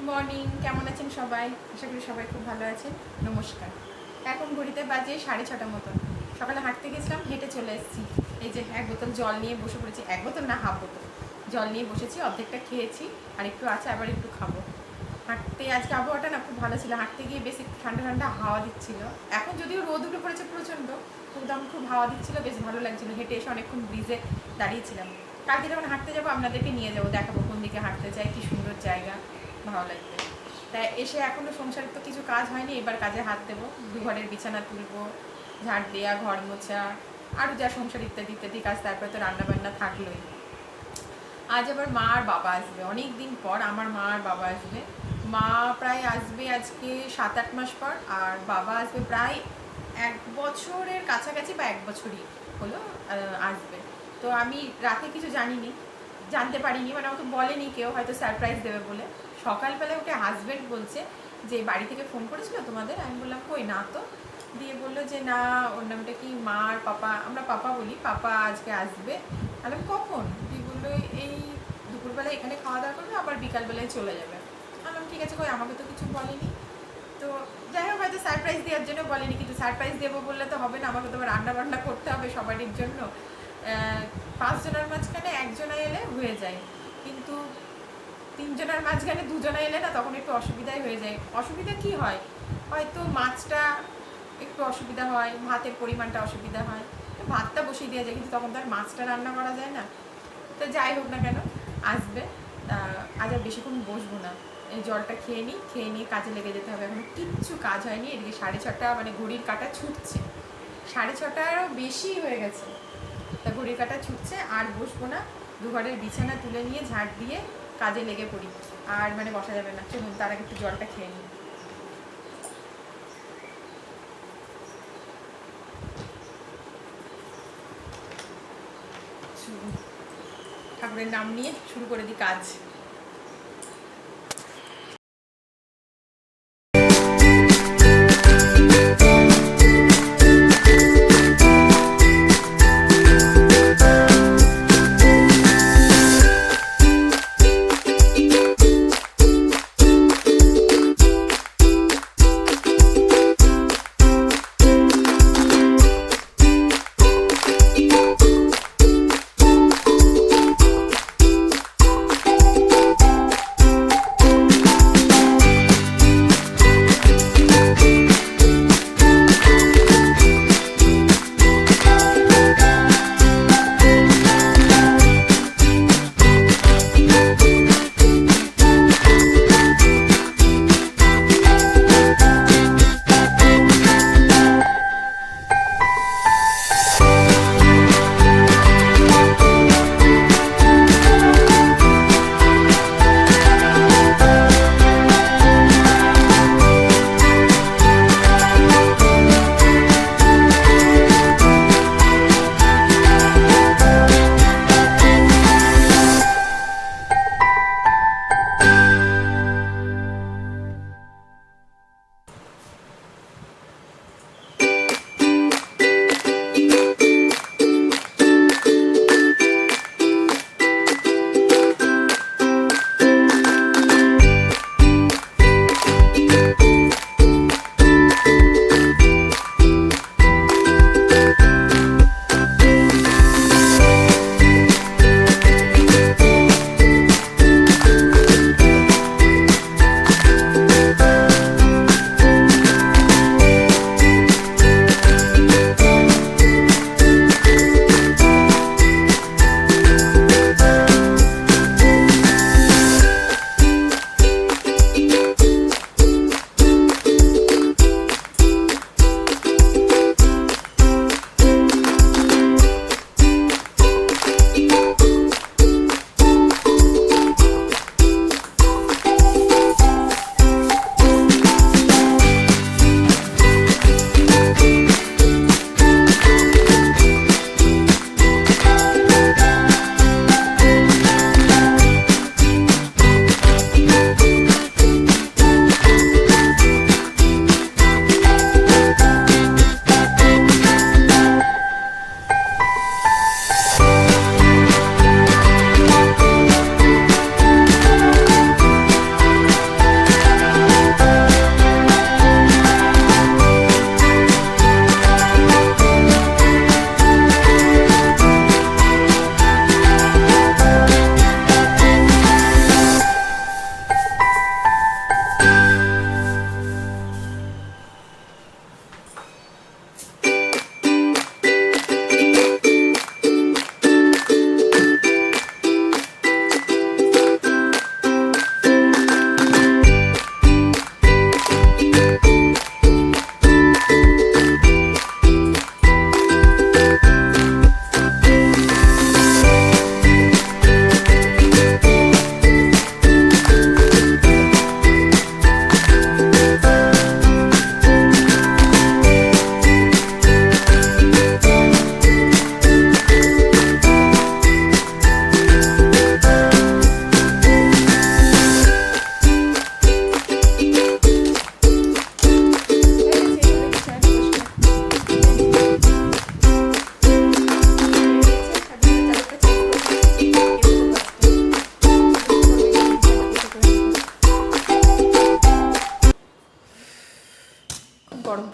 Morning, কেমন আছেন সবাই? আশা করি সবাই খুব ভালো আছেন। নমস্কার। এখন ঘড়িতে বাজে 6:30 মতন। সকালে হাঁটতে গেছিলাম, হেঁটে চলে এসেছি। এই যে এক বোতল জল নিয়ে বসে পড়েছি। এক বোতল না, হাফ বোতল জল নিয়ে বসেছি। অর্ধেকটা খেয়েছি, আর একটু আছে, আবার একটু খাবো। হাঁটতে আজকে আবহাওয়াটা না খুব ভালো ছিল। হাঁটতে গিয়ে বেশ ঠান্ডা ঠান্ডা হাওয়া দিচ্ছিল। এখন যদিও রোদ উঠে পড়েছে প্রচণ্ড, একদম খুব হাওয়া দিচ্ছিল, বেশ ভালো লাগছিল। হেঁটে এসে অনেকক্ষণ ব্রিজে দাঁড়িয়েছিলাম। কালকে যখন হাঁটতে যাবো আপনাদেরকে নিয়ে যাবো, দেখাবো কোন দিকে হাঁটতে চাই, কি সুন্দর জায়গা, ভালো লাগবে। তাই এসে এখনও সংসারের তো কিছু কাজ হয়নি, এবার কাজে হাত দেবো। দুঘরের বিছানা তুলবো, ঝাড় দেওয়া, ঘর মোছা, আরও যা সংসার ইত্যাদি ইত্যাদি কাজ, তারপরে তো রান্নাবান্না থাকলোই। আজ আবার মা আর বাবা আসবে, অনেক দিন পর আমার মা আর বাবা আসবে। মা প্রায় আসবে আজকে 7-8 মাস পর, আর বাবা আসবে প্রায় 1 বছরের কাছাকাছি, বা 1 বছরই হলো আসবে। তো আমি রাতে কিছু জানতে পারিনি, মানে আমাকে বলেনি কেউ, হয়তো সারপ্রাইজ দেবে বলে। সকালবেলায় ওকে হাজব্যান্ড বলছে যে বাড়ি থেকে ফোন করেছিল তোমাদের। আমি বললাম কই না তো। দিয়ে বললো যে না, ওর নামটা কি, মা আর পাপা, আমরা পাপা বলি, পাপা আজকে আসবে। আমি কখন? দিয়ে বললো এই দুপুরবেলায় এখানে খাওয়া দাওয়া করবে, আবার বিকালবেলায় চলে যাবে। আমি ঠিক আছে, কই আমাকে তো কিছু বলেনি। তো যাই হোক, হয়তো সারপ্রাইজ দেওয়ার জন্য বলেনি, কিন্তু সারপ্রাইজ দেবো বললে তো হবে না, আমাকে তো রান্না বান্না করতে হবে সবারই জন্য। 5 জনের মাঝখানে 1 জনা এলে হয়ে যায়, কিন্তু 3 জনের মাঝখানে 2 জনা এলে না, তখন একটু অসুবিধাই হয়ে যায়। অসুবিধা কি হয়, হয়তো মাছটা একটু অসুবিধা হয়, ভাতের পরিমাণটা অসুবিধা হয়, ভাতটা বসিয়ে দেওয়া যায়, কিন্তু তখন তো আর মাছটা রান্না করা যায় না। তো যাই হোক না কেন, আসবে। আজ আর বেশিক্ষণ বসবো না, এই জলটা খেয়ে নিয়ে কাজে লেগে যেতে হবে। এখন কিচ্ছু কাজ হয়নি। এদিকে 6:30, মানে ঘড়ির কাঁটা ছুটছে, 6:30টারও বেশি হয়ে গেছে। তা ঘড়ির কাঁটা ছুটছে, আর বসবো না। দুঘরের বিছানা তুলে নিয়ে ঝাড় দিয়ে কাজে লেগে পড়ি। আর মানে বসা যাবে না, চলুন তার আগে একটু জলটা খেয়ে নিই। ঠাকুরের নাম নিয়ে শুরু করে দিই কাজ।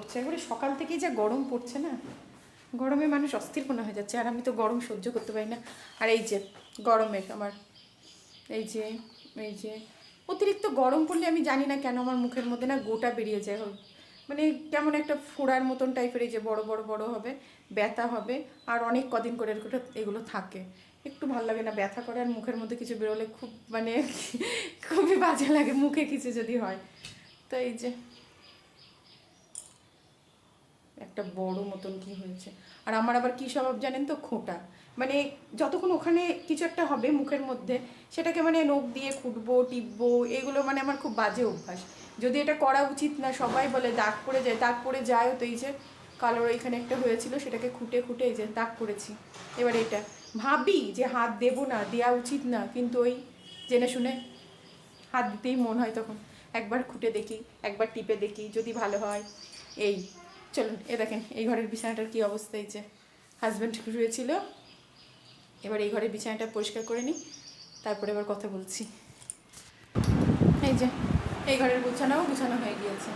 পড়ছে, একবারে সকাল থেকেই যা গরম পড়ছে না, গরমে মানুষ অস্থিরপনা হয়ে যাচ্ছে। আর আমি তো গরম সহ্য করতে পারি না। আর এই যে গরমের আমার এই যে অতিরিক্ত গরম পড়লে আমি জানি না কেন আমার মুখের মধ্যে না গোটা বেরিয়ে যায়, মানে কেমন একটা ফোড়ার মতন টাইপের, এই যে বড় বড় বড় হবে, ব্যথা হবে। আর অনেক কদিন করে এগুলো থাকে, একটু ভালো লাগে না, ব্যথা করে। আর মুখের মধ্যে কিছু বেরোলে খুব মানে খুবই বাজে লাগে মুখে কিছু যদি হয়। তো এই যে একটা বড় মতন কি হয়েছে। আর আমার আবার কী স্বভাব জানেন তো, খোঁটা, মানে যতক্ষণ ওখানে কিছু একটা হবে মুখের মধ্যে, সেটাকে মানে নখ দিয়ে খুঁটবো টিপবো, এগুলো মানে আমার খুব বাজে অভ্যাস। যদি এটা করা উচিত না, সবাই বলে দাগ পড়ে যায়, দাগ পড়ে যায়ও। তো এই যে কালোর এখানে একটা হয়েছিল, সেটাকে খুঁটে খুঁটে এই যে দাগ পড়েছি। এবার এটা ভাবি যে হাত দেবো না, দেওয়া উচিত না, কিন্তু ওই জেনে শুনে হাত দিতেই মন হয় তখন। একবার খুঁটে দেখি, একবার টিপে দেখি, যদি ভালো হয়। এই চলুন, এ দেখেন এই ঘরের বিছানাটার কী অবস্থা। এই যে হাজব্যান্ড শুয়েছিল, এবার এই ঘরের বিছানাটা পরিষ্কার করে নিই, তারপরে এবার কথা বলছি। এই যে এই ঘরের গুছানো হয়ে গিয়েছে।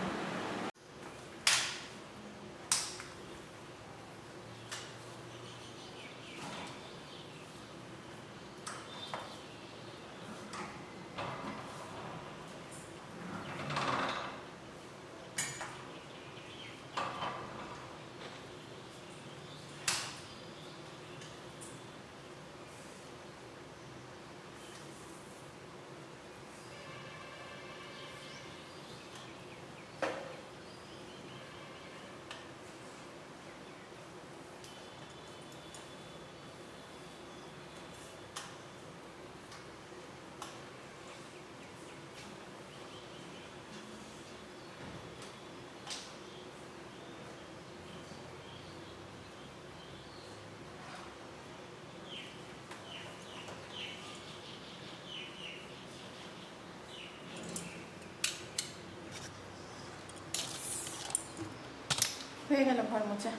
হয়ে গেল ঘর মোছা।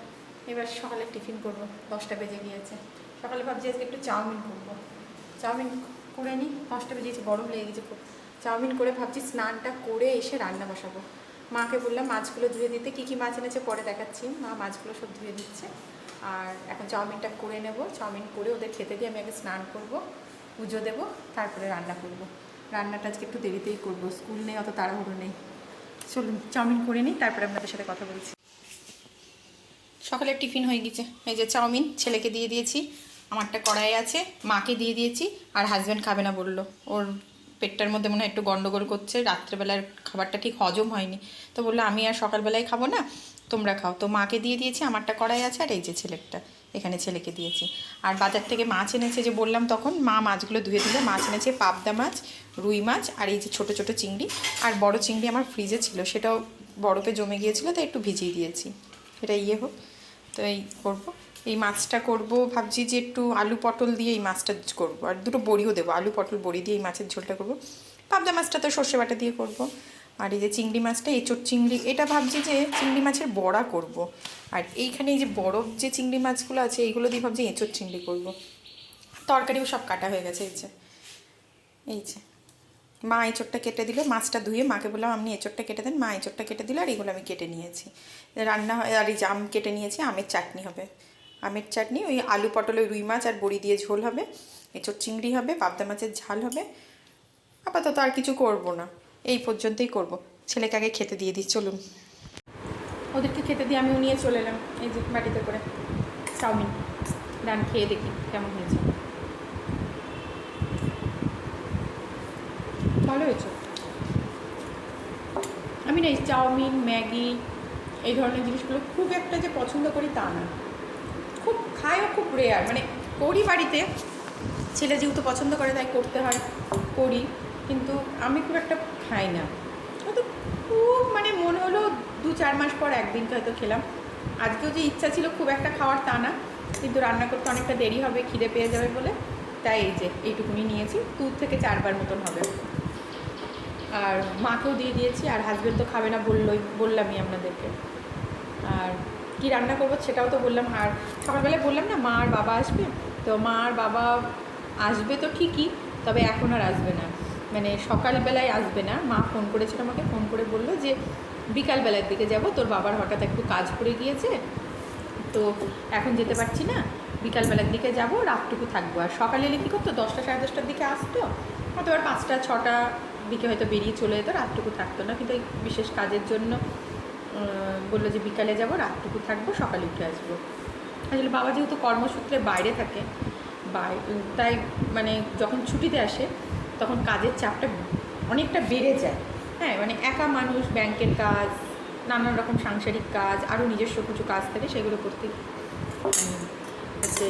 এবার সকালে টিফিন করবো, 10টা বেজে গিয়েছে। সকালে ভাবছি আজকে একটু চাউমিন করবো, চাউমিন করে নিই। 10টা বেজেছে, গরম লেগে গেছে খুব। চাউমিন করে ভাবছি স্নানটা করে এসে রান্না বসাবো। মাকে বললাম মাছগুলো ধুয়ে দিতে, কী কী মাছ এনেছে পরে দেখাচ্ছি। মা মাছগুলো সব ধুয়ে দিচ্ছে। আর এখন চাউমিনটা করে নেব, চাউমিন করে ওদের খেতে দিয়ে আমি আগে স্নান করব, পুজো দেবো, তারপরে রান্না করব। রান্নাটা আজকে একটু দেরিতেই করব, স্কুল নেই, অত তাড়াহুড়ো নেই। চলুন চাউমিন করে নিই, তারপরে আপনাদের সাথে কথা বলছি। সকালের টিফিন হয়ে গেছে, এই যে চাউমিন ছেলেকে দিয়ে দিয়েছি, আমারটা কড়াই আছে, মাকে দিয়ে দিয়েছি। আর হাজব্যান্ড খাবে না বললো, ওর পেটটার মধ্যে মনে হয় একটু গন্ডগোল করছে, রাত্রেবেলার খাবারটা ঠিক হজম হয়নি। তো বললো আমি আর সকালবেলায় খাবো না, তোমরা খাও। তো মাকে দিয়ে দিয়েছি, আমারটা কড়াই আছে। আর এই যে ছেলেরটা, এখানে ছেলেকে দিয়েছি। আর বাজার থেকে মাছ এনেছে, যে বললাম তখন, মা মাছগুলো ধুয়ে দিল। মাছ এনেছে পাবদা মাছ, রুই মাছ, আর এই যে ছোটো ছোটো চিংড়ি। আর বড় চিংড়ি আমার ফ্রিজে ছিল, সেটাও বরফে জমে গিয়েছিলো, তাই একটু ভিজিয়ে দিয়েছি। এটা হোক, তো এই করবো। এই মাছটা করব ভাবছি যে একটু আলু পটল দিয়ে এই মাছটা করবো, আর দুটো বড়িও দেবো, আলু পটল বড়ি দিয়ে এই মাছের ঝোলটা করবো। পাবদা মাছটা তো সর্ষে বাটা দিয়ে করব। আর এই যে চিংড়ি মাছটা, এঁচোড় চিংড়ি, এটা ভাবছি যে চিংড়ি মাছের বড়া করব। আর এইখানে এই যে বরফ যে চিংড়ি মাছগুলো আছে, এইগুলো দিয়ে ভাবছি এঁচোড় চিংড়ি করব। তরকারিও সব কাটা হয়ে গেছে। এই যে মা এঁচোড়টা কেটে দিল, মাছটা ধুয়ে মাকে বললাম আপনি এঁচোড়টা কেটে দেন, মা এঁচোড়টা কেটে দিল। আর এগুলো আমি কেটে নিয়েছি, রান্না হয়। আর এই যে আম কেটে নিয়েছি, আমের চাটনি হবে। আমের চাটনি, ওই আলু পটল, রুই মাছ আর বড়ি দিয়ে ঝোল হবে, এঁচোড় চিংড়ি হবে, পাবদা মাছের ঝাল হবে। আপাতত আর কিছু করব না, এই পর্যন্তই করব। ছেলেকে আগে খেতে দিয়ে দিই, চলুন। ওদেরকে খেতে দিয়ে আমিও নিয়ে চলে এলাম এই যে বাটিতে করে চাউমিন। ডান, খেয়ে দেখি কেমন হয়েছে। ভালো হয়েছে। আমি না এই চাউমিন, ম্যাগি, এই ধরনের জিনিসগুলো খুব একটা যে পছন্দ করি তা না, খুব খাইও খুব রেয়ার, মানে করি বাড়িতে, ছেলে যেহেতু পছন্দ করে তাই করতে হয়, করি, কিন্তু আমি খুব একটা খাই না। হয়তো খুব মানে মনে হলো 2-4 মাস পর একদিন হয়তো খেলাম। আজকেও যে ইচ্ছা ছিল খুব একটা খাওয়ার তা না, কিন্তু রান্না করতে অনেকটা দেরি হবে, খিদে পেয়ে যাবে বলে, তাই এই যে এইটুকুনি নিয়েছি, 2 থেকে 4 বার মতন হবে। আর মাকেও দিয়ে দিয়েছি। আর হাজব্যান্ড তো খাবে না বললামই আপনাদেরকে। আর কি রান্না করবো সেটাও তো বললাম। আর সকালবেলায় বললাম না মা আর বাবা আসবে, তো মা আর বাবা আসবে তো ঠিকই, তবে এখন আর আসবে না। মানে সকালবেলায় আসবে না, মা ফোন করেছিল আমাকে, ফোন করে বললো যে বিকালবেলার দিকে যাব, তোর বাবার হঠাৎ একটু কাজ পড়ে গিয়েছে, তো এখন যেতে পারছি না, বিকালবেলার দিকে যাব, রাতটুকু থাকবো। আর সকালে এলে কী করতো, 10টা সাড়ে 10টার দিকে আসতো, হয়তো আর 5টা 6টা দিকে হয়তো বেরিয়ে চলে যেত, রাতটুকু থাকতো না। কিন্তু এই বিশেষ কাজের জন্য বললো যে বিকালে যাব, রাতটুকু থাকবো, সকালে উঠে আসবো। আসলে বাবা যেহেতু কর্মসূত্রে বাইরে থাকে, তাই মানে যখন ছুটিতে আসে তখন কাজের চাপটা অনেকটা বেড়ে যায়। হ্যাঁ, মানে একা মানুষ, ব্যাংকের কাজ, নানান রকম সাংসারিক কাজ, আরও নিজস্ব কিছু কাজ থাকে, সেগুলো করতে হচ্ছে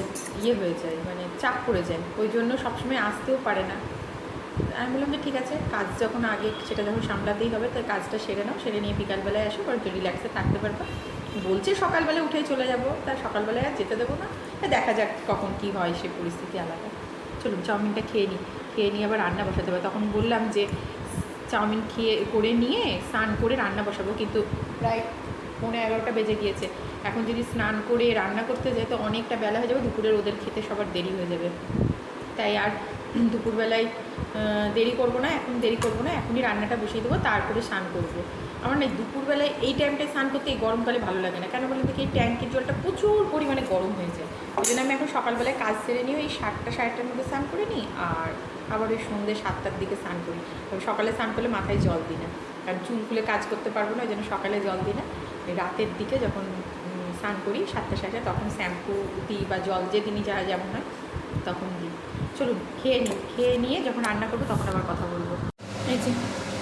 হয়ে যায়, মানে চাপ পড়ে যায়, ওই জন্য সবসময় আসতেও পারে না। আমি বললাম যে ঠিক আছে, কাজ যখন আগে সেটা যখন সামলাতেই হবে, তাই কাজটা সেরে নাও, সেরে নিয়ে বিকালবেলায় আসো, পরে তো রিল্যাক্সে থাকতে পারবো। বলছে সকালবেলা উঠেই চলে যাব, তা সকালবেলায় আর যেতে দেবো না, দেখা যাক কখন কী হয়, সে পরিস্থিতি আলাদা। চলুন চাউমিনটা খেয়ে নিয়ে আবার রান্না বসাতে হবে। তখন বললাম যে চাউমিন করে নিয়ে স্নান করে রান্না বসাবো, কিন্তু প্রায় 11:30 বেজে গিয়েছে। এখন যদি স্নান করে রান্না করতে যাই তো অনেকটা বেলা হয়ে যাবে, দুপুরের ওদের খেতে সবার দেরি হয়ে যাবে, তাই আর দুপুরবেলায় দেরি করবো না, এখনই রান্নাটা বসিয়ে দেবো, তারপরে স্নান করবো। আমার না দুপুরবেলায় এই টাইমটায় স্নান করতে এই গরমকালে ভালো লাগে না, কেন বলেন দেখি, এই ট্যাঙ্কের জলটা প্রচুর পরিমাণে গরম হয়ে যায়। ওই জন্য আমি এখন সকালবেলায় কাজ সেরে নিয়ে ওই 7টা সাড়ে 8টার মধ্যে স্নান করে নিই, আর আবার ওই সন্ধ্যে 7টার দিকে স্নান করি। সকালে স্নান করলে মাথায় জল দিই না, কারণ চুল খুলে কাজ করতে পারবো না, ওই জন্য সকালে জল দিই না। রাতের দিকে যখন স্নান করি 7টা সাড়ে 8, তখন শ্যাম্পু দিই বা জল যেদিনই যা যেমন হয় তখন দিই। চলুন খেয়ে নিয়ে যখন রান্না করবো তখন আবার কথা বলবো। এই যে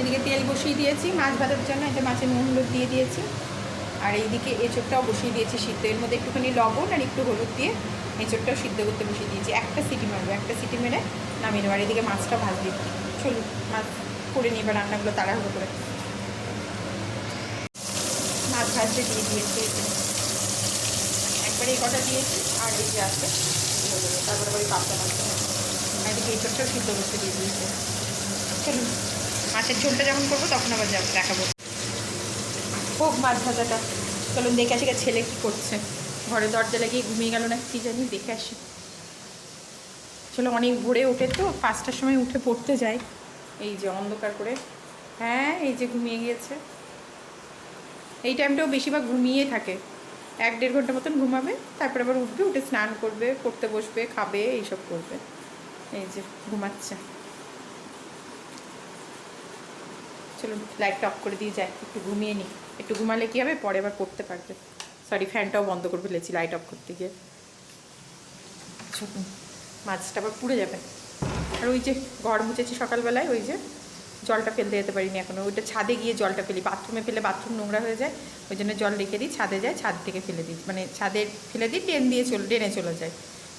এদিকে তেল বসিয়ে দিয়েছি মাছ ভাজার জন্য, এটা মাছের নুন হলুদ দিয়ে দিয়েছি, আর এইদিকে এঁচোড়টাও বসিয়ে দিয়েছি সিদ্ধ, এর মধ্যে একটুখানি লবণ আর একটু হলুদ দিয়ে এঁচোড়টাও সিদ্ধ করতে বসিয়ে দিয়েছি। একটা সিটি মারবো, একটা সিটি মেরে নামিয়ে নেবো, আর এদিকে মাছটা ভাজবি। চলুন মাছ করে নিই, এবার রান্নাগুলো তাড়াহুড়ো করে। মাছ ভাজতে দিয়ে দিয়েছি, একবারে এই কটা দিয়েছি, আর এই যে আছে তারপরে আবার পাপটা মাছটা আর এদিকে এঁচোড়টাও সিদ্ধ করতে দিয়ে দিয়েছি। চলুন মাছের ঝোলটা যখন করবো তখন আবার দেখাবো। হোক মাছ ভাজাটা, চলুন দেখে আসি ছেলে কী করছে, ঘরে দরজা লাগিয়ে ঘুমিয়ে গেল না কী জানি, দেখে আসি। চলো, অনেক ভোরে ওঠে তো, 5টার সময় উঠে পড়তে যায়, এই যে অন্ধকার করে, হ্যাঁ এই যে ঘুমিয়ে গিয়েছে। এই টাইমটাও বেশিরভাগ ঘুমিয়ে থাকে, 1-1.5 ঘন্টা মতন ঘুমাবে, তারপরে আবার উঠবে, উঠে স্নান করবে, পড়তে বসবে, খাবে, এইসব করবে। এই যে ঘুমাচ্ছে। চলুন লাইটটা অফ করে দিয়ে যাই, একটু ঘুমিয়ে নিই, একটু ঘুমালে কী হবে, পরে আবার পড়তে পারবে। সরি, ফ্যানটাও বন্ধ করে ফেলেছি লাইট অফ করতে গিয়ে। চলুন, মাছটা আবার পুড়ে যাবে। আর ওই যে ঘর মুছেছি সকালবেলায়, ওই যে জলটা ফেলতে যেতে পারিনি এখনও, ওইটা ছাদে গিয়ে জলটা ফেলি, বাথরুমে ফেলে বাথরুম নোংরা হয়ে যায়, ওই জন্য জল রেখে দিই, ছাদে যায়, ছাদ থেকে ফেলে দিই, মানে ছাদে ফেলে দিই, ড্রেনে চলে যায়,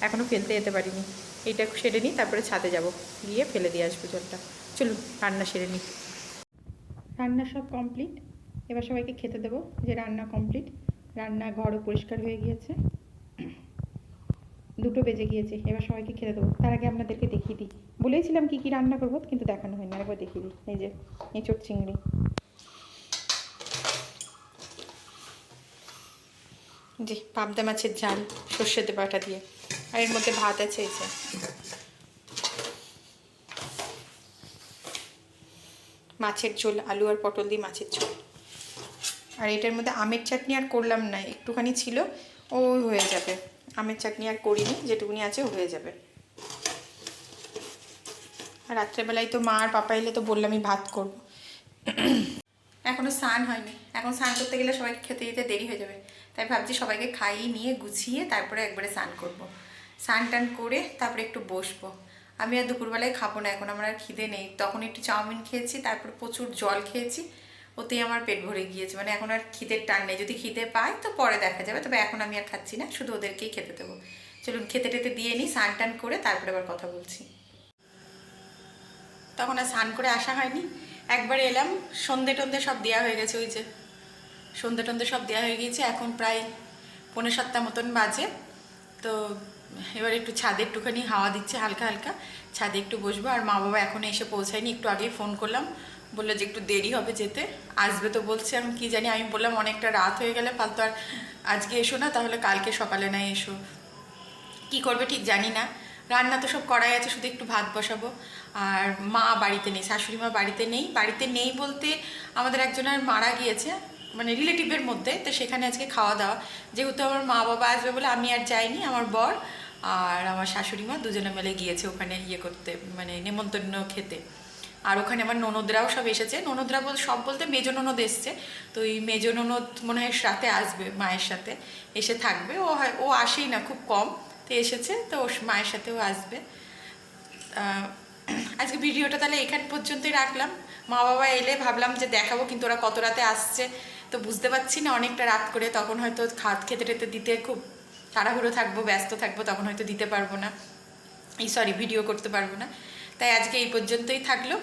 এখনও ফেলতে যেতে পারিনি। এইটা সেরে নিই, তারপরে ছাদে যাব, গিয়ে ফেলে দিয়ে আসবো জলটা। চলুন রান্না সেরে নিই। রান্না সব কমপ্লিট, এবার সবাইকে খেতে দেবো, যে রান্না কমপ্লিট, রান্নাঘরও পরিষ্কার হয়ে গিয়েছে, 2টো বেজে গিয়েছে, এবার সবাইকে খেতে দেবো। তার আগে আপনাদেরকে দেখিয়ে দিই, বলেইছিলাম কী কী রান্না করবো, কিন্তু দেখানো হয়নি, আরেকবার দেখিয়ে দিই। এই যে এঁচোড় চিংড়ি, জি পাবদা মাছের ঝাল সর্ষেতে বাটা দিয়ে, আর এর মধ্যে ভাত আছে, এই যে মাছের ঝোল, আলু আর পটল দিয়ে মাছের ঝোল। আর এটার মধ্যে আমের চাটনি আর করলাম না, একটুখানি ছিল, ও হয়ে যাবে, আমের চাটনি আর করিনি, যেটুকুনি আছে ও হয়ে যাবে। আর রাত্রেবেলায় তো মা আর পাপা এলে তো বললামই ভাত করব। এখনও স্নান হয়নি, এখন স্নান করতে গেলে সবাইকে খেতে দিতে দেরি হয়ে যাবে, তাই ভাবছি সবাইকে খাইয়ে নিয়ে গুছিয়ে তারপরে একবারে স্নান করব। স্নান টান করে তারপরে একটু বসবো। আমি আর দুপুরবেলায় খাবো না, এখন আমার আর খিদে নেই, তখন একটু চাউমিন খেয়েছি, তারপর প্রচুর জল খেয়েছি, ওতেই আমার পেট ভরে গিয়েছে, মানে এখন আর খিদের টান নেই, যদি খিদে পাই তো পরে দেখা যাবে, তবে এখন আমি আর খাচ্ছি না, শুধু ওদেরকেই খেতে দেবো। চলুন খেতে টেতে দিয়ে নিই, স্নান টান করে তারপরে আবার কথা বলছি। তখন আর স্নান করে আসা হয়নি, একবার এলাম, সন্ধে টন্ধে সব দেওয়া হয়ে গেছে, ওই যে সন্ধে টন্ধে সব দেওয়া হয়ে গিয়েছে, এখন প্রায় 6:45 মতন বাজে। তো এবার একটু ছাদে একটুখানি হাওয়া দিচ্ছে হালকা হালকা, ছাদে একটু বসবো। আর মা বাবা এখনও এসে পৌঁছায়নি, একটু আগেই ফোন করলাম, বললো যে একটু দেরি হবে যেতে, আসবে তো বলছে, আমি কী জানি, আমি বললাম অনেকটা রাত হয়ে গেলে ফালতু আর আজকে এসো না, তাহলে কালকে সকালে না এসো, কী করবে ঠিক জানি না। রান্না তো সব করাই আছে, শুধু একটু ভাত বসাবো। আর মা বাড়িতে নেই, শাশুড়ি মা বাড়িতে নেই বলতে আমাদের একজনের মারা গিয়েছে, মানে রিলেটিভের মধ্যে, তো সেখানে আজকে খাওয়া দাওয়া। যেহেতু আমার মা বাবা আসবে বলে আমি আর যাইনি, আমার বর আর আমার শাশুড়ি মা দুজনে মিলে গিয়েছে ওখানে করতে, মানে নেমন্তন্ন খেতে। আর ওখানে আমার ননদরাও সব এসেছে, ননদরা সব বলতে মেজো ননদ এসছে। তো এই মেজো ননদ মনে হয় রাতে আসবে মায়ের সাথে, এসে থাকবে। ও আসেই না, খুব কম, তো এসেছে, তো ওর মায়ের সাথেও আসবে। আজকে ভিডিওটা তাহলে এখান পর্যন্তই রাখলাম। মা বাবা এলে ভাবলাম যে দেখাবো, কিন্তু ওরা কত রাতে আসছে তো বুঝতে পারছি না, অনেকটা রাত করে, তখন হয়তো খেতে টেতে দিতে খুব তাড়াহুড়ো থাকবো, ব্যস্ত থাকবো, তখন হয়তো দিতে পারবো না, ভিডিও করতে পারবো না। তাই আজকে এই পর্যন্তই থাকলো।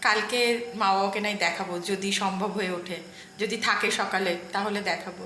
কালকে মা বাবাকে নাই দেখাবো, যদি সম্ভব হয়ে ওঠে, যদি থাকে সকালে তাহলে দেখাবো।